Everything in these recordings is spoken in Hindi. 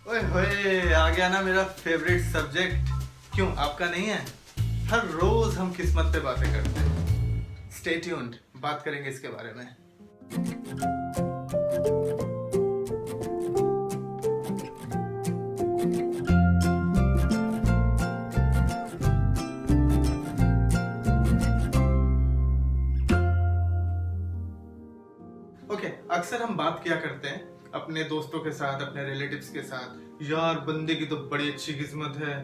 ओए होए, आ गया ना मेरा फेवरेट सब्जेक्ट। क्यों आपका नहीं है? हर रोज हम किस्मत पे बातें करते हैं। स्टे ट्यून्ड, बात करेंगे इसके बारे में। ओके, अक्सर हम बात किया करते हैं अपने दोस्तों के साथ, अपने रिलेटिव्स के साथ, यार बंदे की तो बड़ी अच्छी किस्मत है,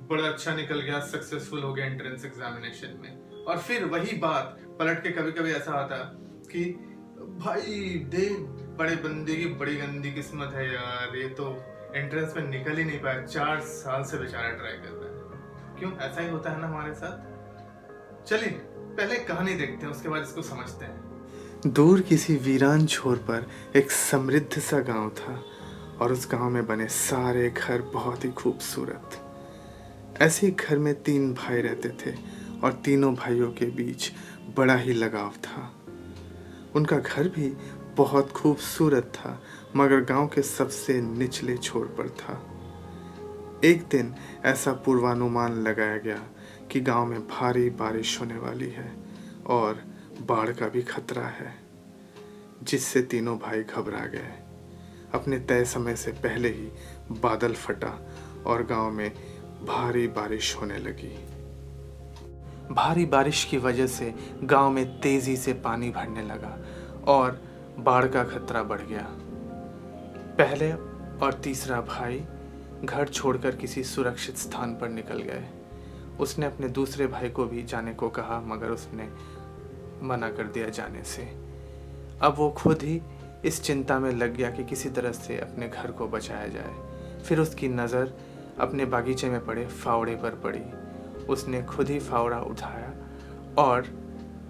बड़ा अच्छा निकल गया, सक्सेसफुल हो गया एंट्रेंस एग्जामिनेशन में। और फिर वही बात पलट के कभी कभी ऐसा आता कि भाई देख, बड़े बंदे की बड़ी गंदी किस्मत है यार, ये तो एंट्रेंस में निकल ही नहीं पाया, 4 साल से बेचारा ट्राई कर रहा है। क्यों ऐसा ही होता है ना हमारे साथ? चलिए पहले कहानी देखते हैं, उसके बाद इसको समझते हैं। दूर किसी वीरान छोर पर एक समृद्ध सा गांव था और उस गांव में बने सारे घर बहुत ही खूबसूरत। ऐसे ही घर में 3 भाई रहते थे और तीनों भाइयों के बीच बड़ा ही लगाव था। उनका घर भी बहुत खूबसूरत था, मगर गांव के सबसे निचले छोर पर था। एक दिन ऐसा पूर्वानुमान लगाया गया कि गांव में भारी बारिश होने वाली है और बाढ़ का भी खतरा है, जिससे तीनों भाई घबरा गए। अपने तय समय से पहले ही बादल फटा और गांव में भारी बारिश होने लगी। भारी बारिश की वजह से गांव में तेजी से पानी भरने लगा और बाढ़ का खतरा बढ़ गया। पहले और तीसरा भाई घर छोड़कर किसी सुरक्षित स्थान पर निकल गए। उसने अपने दूसरे भाई को भी जाने को कहा, मगर उसने मना कर दिया जाने से। अब वो खुद ही इस चिंता में लग गया कि किसी तरह से अपने घर को बचाया जाए। फिर उसकी नज़र अपने बागीचे में पड़े फावड़े पर पड़ी। उसने खुद ही फावड़ा उठाया और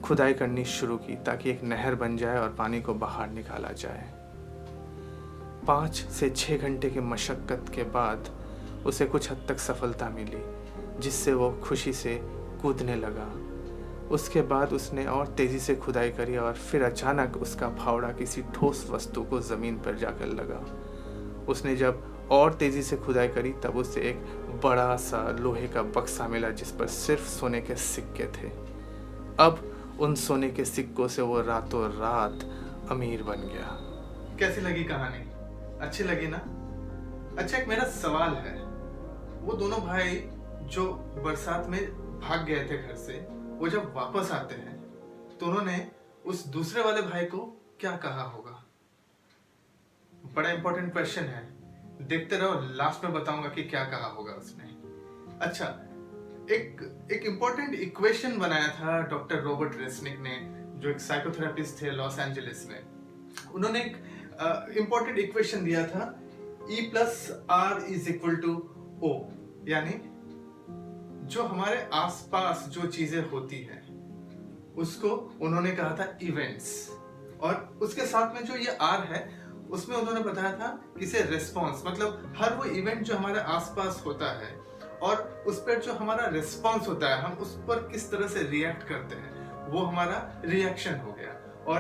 खुदाई करनी शुरू की ताकि एक नहर बन जाए और पानी को बाहर निकाला जाए। 5 से 6 घंटे की मशक्क़त के बाद उसे कुछ हद तक सफलता मिली, जिससे वो खुशी से कूदने लगा। उसके बाद उसने और तेज़ी से खुदाई करी और फिर अचानक उसका फावड़ा किसी ठोस वस्तु को ज़मीन पर जाकर लगा। उसने जब और तेज़ी से खुदाई करी तब उसे एक बड़ा सा लोहे का बक्सा मिला, जिस पर सिर्फ सोने के सिक्के थे। अब उन सोने के सिक्कों से वो रातों रात अमीर बन गया। कैसी लगी कहानी? अच्छी लगी ना? अच्छा, एक मेरा सवाल है। वो दोनों भाई जो बरसात में भाग गए थे घर से, वो जब वापस आते हैं तो उन्होंने उस दूसरे वाले भाई को क्या कहा होगा? बड़ा इंपॉर्टेंट क्वेश्चन है, देखते रहो, लास्ट में बताऊंगा कि क्या कहा होगा उसने। अच्छा, एक इंपॉर्टेंट इक्वेशन बनाया था डॉक्टर रॉबर्ट रेसनिक ने, जो एक साइकोथेरेपिस्ट थे लॉस एंजलिस में। उन्होंने एक इंपॉर्टेंट इक्वेशन दिया था, E+R=O, यानी जो हमारे आसपास जो चीजें होती हैं उसको उन्होंने कहा था इवेंट्स, और उसके साथ में जो ये R है उसमें उन्होंने बताया था इसे रिस्पॉन्स, मतलब हर वो इवेंट जो हमारे आसपास होता है और उस पर जो हमारा रिस्पॉन्स होता है, हम उस पर किस तरह से रिएक्ट करते हैं, वो हमारा रिएक्शन हो गया। और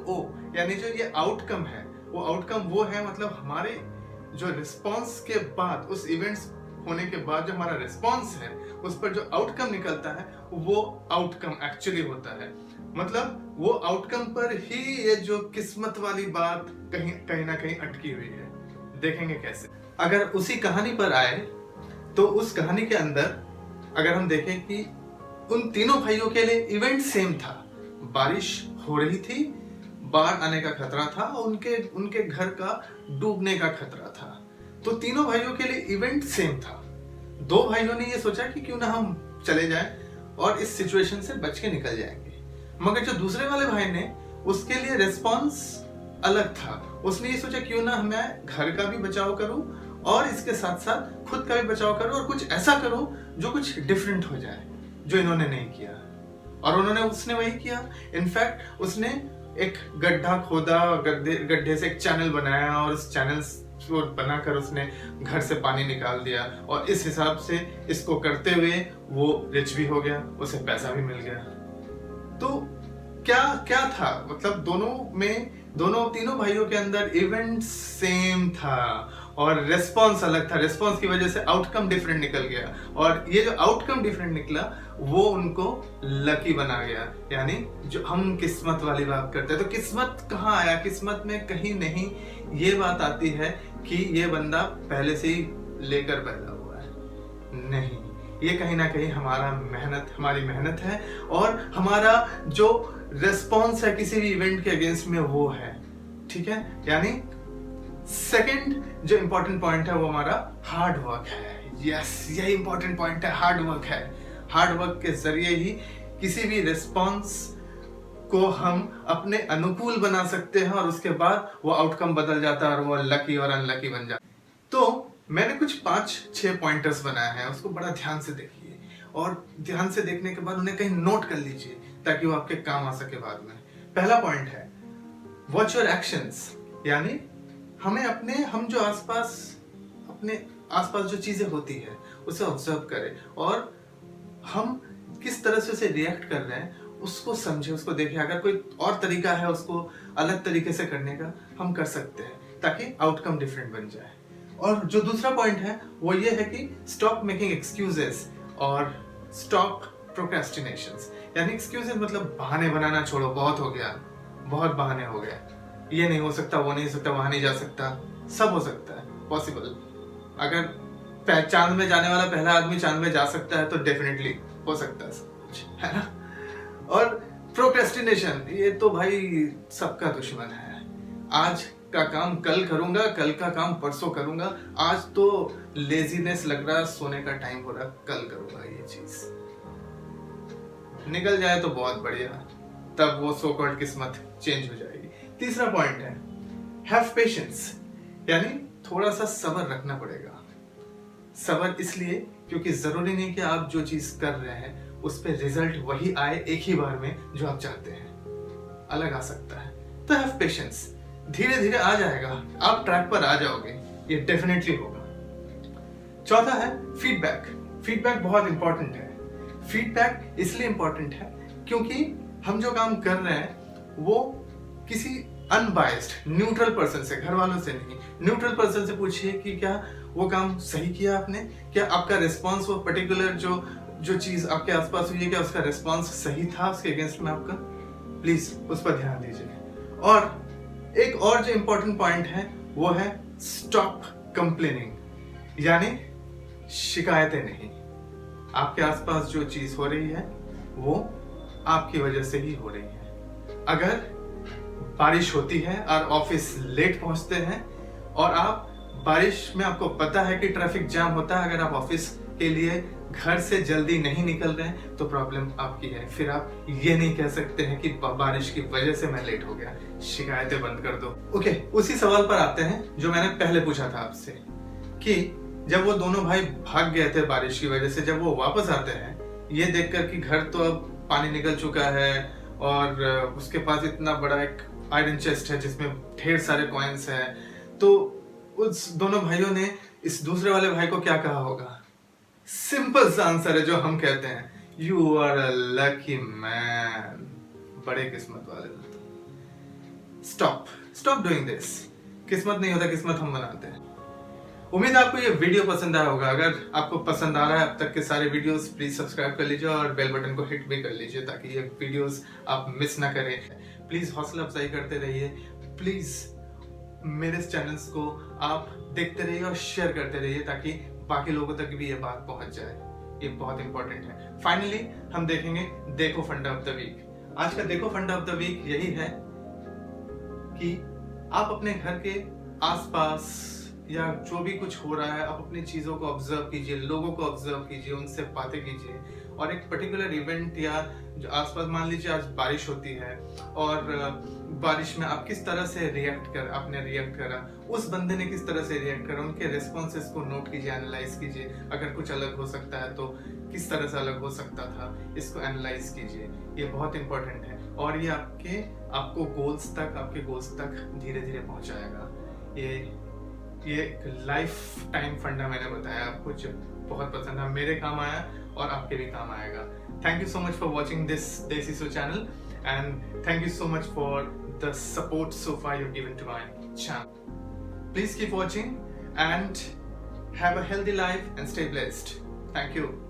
O, यानी जो ये आउटकम है, वो आउटकम वो है, मतलब हमारे जो रिस्पॉन्स के बाद, उस इवेंट्स होने के बाद जो हमारा रिस्पॉन्स है उस पर जो आउटकम निकलता है वो आउटकम एक्चुअली होता है। मतलब वो आउटकम पर ही ये जो किस्मत वाली बात कहीं ना कहीं अटकी हुई है। देखेंगे कैसे। अगर उसी कहानी पर आए तो उस कहानी के अंदर अगर हम देखें कि उन तीनों भाइयों के लिए इवेंट सेम था। बारिश हो रही थी, बाढ़ आने का खतरा था, उनके घर का डूबने का खतरा था। तो तीनों भाइयों के लिए इवेंट सेम था। 2 भाइयों ने ये सोचा कि क्यों ना हम चले जाएं और इस सिचुएशन से बच के निकल जाएंगे। मगर जो दूसरे वाले भाई ने, उसके लिए रिस्पॉन्स अलग था। उसने ये सोचा क्यों ना मैं घर का भी बचाव करूं और इसके साथ साथ खुद का भी बचाव करूं और कुछ ऐसा करूं जो कुछ डिफरेंट हो जाए, जो इन्होंने नहीं किया। और उसने वही किया। इनफैक्ट उसने एक गड्ढा खोदा, गड्ढे से एक चैनल बनाया और उस चैनल को बनाकर उसने घर से पानी निकाल दिया, और इस हिसाब से इसको करते हुए वो रिच भी हो गया, उसे पैसा भी मिल गया। तो क्या था, मतलब तीनों भाइयों के अंदर इवेंट सेम था और रेस्पॉन्स अलग था, रेस्पॉन्स की वजह से आउटकम डिफरेंट निकल गया, और ये जो आउटकम डिफरेंट निकला वो उनको लकी बना गया। यानी जो हम किस्मत वाली बात करते हैं, तो किस्मत कहाँ आया? किस्मत में कहीं नहीं ये बात आती है कि ये बंदा पहले से ही लेकर पैदा हुआ है, नहीं, ये कहीं ना कहीं हमारी मेहनत है, और हमारा जो रेस्पॉन्स है किसी भी इवेंट के अगेंस्ट में वो है, ठीक है। यानी सेकंड जो इंपॉर्टेंट पॉइंट है वो हमारा हार्ड वर्क है। यस, यही इंपॉर्टेंट पॉइंट है, हार्ड वर्क है। हार्ड वर्क के जरिए ही किसी भी रिस्पॉन्स को हम अपने अनुकूल बना सकते हैं, और उसके बाद वो आउटकम बदल जाता है और वो लकी और अनलकी बन जाता है। तो मैंने कुछ 5-6 पॉइंटर्स बनाए हैं, उसको बड़ा ध्यान से देखिए, और ध्यान से देखने के बाद उन्हें कहीं नोट कर लीजिए ताकि वो आपके काम आ सके बाद में। पहला पॉइंट है वॉच योर एक्शंस, यानी हम जो अपने आसपास जो चीजें होती है उसे ऑब्जर्व करें, और हम किस तरह से उसे रिएक्ट कर रहे हैं उसको समझे, उसको देखें। अगर कोई और तरीका है उसको अलग तरीके से करने का, हम कर सकते हैं ताकि आउटकम डिफरेंट बन जाए। और जो दूसरा पॉइंट है वो ये है कि स्टॉप मेकिंग एक्सक्यूजेस और स्टॉप प्रोक्रेस्टिनेशंस। यानी एक्सक्यूजेस मतलब बहाने बनाना छोड़ो, बहुत हो गया, बहुत बहाने हो गए, ये नहीं हो सकता, वो नहीं हो सकता, वहां नहीं जा सकता, सब हो सकता है, पॉसिबल। अगर चांद में जाने वाला पहला आदमी चांद में जा सकता है तो डेफिनेटली हो सकता है सब कुछ, है ना। और प्रोक्रेस्टिनेशन, ये तो भाई सबका दुश्मन है। आज का काम कल करूंगा, कल का काम परसों करूंगा, आज तो लेजीनेस लग रहा, सोने का टाइम हो रहा, कल करूंगा। ये चीज निकल जाए तो बहुत बढ़िया, तब वो सो कॉल्ड किस्मत चेंज हो जाएगी। तीसरा पॉइंट है हैव पेशेंस, यानी थोड़ा सा सब्र रखना पड़ेगा। सब्र इसलिए क्योंकि जरूरी नहीं कि आप जो चीज कर रहे हैं उस पे रिजल्ट वही आए एक ही बार में जो आप चाहते हैं, अलग आ सकता है। तो हैव पेशेंस, धीरे धीरे आ जाएगा, आप ट्रैक पर आ जाओगे, ये डेफिनेटली होगा। चौथा है फीडबैक। फीडबैक बहुत इंपॉर्टेंट है। फीडबैक इसलिए इंपॉर्टेंट है क्योंकि हम जो काम कर रहे हैं वो किसी अनबायस्ड न्यूट्रल पर्सन से, घर वालों से नहीं, न्यूट्रल पर्सन से पूछिए कि क्या वो काम सही किया आपने, क्या आपका रिस्पॉन्स वो पर्टिकुलर जो चीज आपके आसपास हुई है क्या उसका रिस्पॉन्स सही था उसके अगेंस्ट में आपका, प्लीज उस पर ध्यान दीजिए। और एक और जो इंपॉर्टेंट पॉइंट है वो है स्टॉप कंप्लेनिंग, यानी शिकायतें नहीं। आपके आसपास जो चीज हो रही है वो आपकी वजह से ही हो रही है। अगर बारिश होती है और ऑफिस लेट पहुंचते हैं, और आप बारिश में आपको पता है कि ट्रैफिक जाम होता है, अगर आप ऑफिस के लिए घर से जल्दी नहीं निकल रहे हैं तो प्रॉब्लम आपकी है। फिर आप ये नहीं कह सकते हैं कि बारिश की वजह से मैं लेट हो गया, शिकायतें बंद कर दो। ओके, उसी सवाल पर आते हैं जो मैंने पहले पूछा था आपसे, कि जब वो दोनों भाई भाग गए थे बारिश की वजह से, जब वो वापस आते हैं ये देखकर कि घर तो अब पानी निकल चुका है और उसके पास इतना बड़ा एक आयरन चेस्ट है जिसमें ढेर सारे कॉइन्स हैं, तो उस दोनों भाइयों ने इस दूसरे वाले भाई को क्या कहा होगा? सिंपल सा आंसर है जो हम कहते हैं, you are a lucky man, बड़े किस्मत वाले। Stop doing this. किस्मत नहीं होता, किस्मत हम बनाते हैं। उम्मीद है आपको ये वीडियो पसंद आया होगा। अगर आपको पसंद आ रहा है अब तक के सारे वीडियोस, प्लीज सब्सक्राइब कर लीजिए और बेल बटन को हिट भी कर लीजिए ताकि ये वीडियोस आप मिस ना करें। प्लीज हौसला अफजाई करते रहिए, प्लीज मेरे चैनल्स को आप देखते रहिए और शेयर करते रहिए ताकि बाकी लोगों तक भी ये बात पहुंच जाए, ये बहुत इंपॉर्टेंट है। फाइनली हम देखेंगे देखो फंडा ऑफ द वीक। आज का देखो फंडा ऑफ द वीक यही है कि आप अपने घर के आसपास या जो भी कुछ हो रहा है आप अपनी चीजों को ऑब्जर्व कीजिए, लोगों को ऑब्जर्व कीजिए, उनसे बातें कीजिए, और एक पर्टिकुलर इवेंट या जो आसपास, मान लीजिए आज बारिश होती है और बारिश में आप किस तरह से आपने रिएक्ट करा, उस बंदे ने किस तरह से रिएक्ट करा, उनके रिस्पॉन्सेस को नोट कीजिए, एनालाइज कीजिए। अगर कुछ अलग हो सकता है तो किस तरह से अलग हो सकता था, इसको एनालाइज कीजिए। ये बहुत इंपॉर्टेंट है और ये आपको आपके गोल्स तक धीरे धीरे पहुंचाएगा। ये लाइफ टाइम फंडा मैंने बताया आपको, जो बहुत पसंद है, मेरे काम आया और आपके भी काम आएगा। Thank you so much for watching this Desi So channel, and thank you so much for the support so far you've given to my channel. Please keep watching and have a healthy life and stay blessed. Thank you.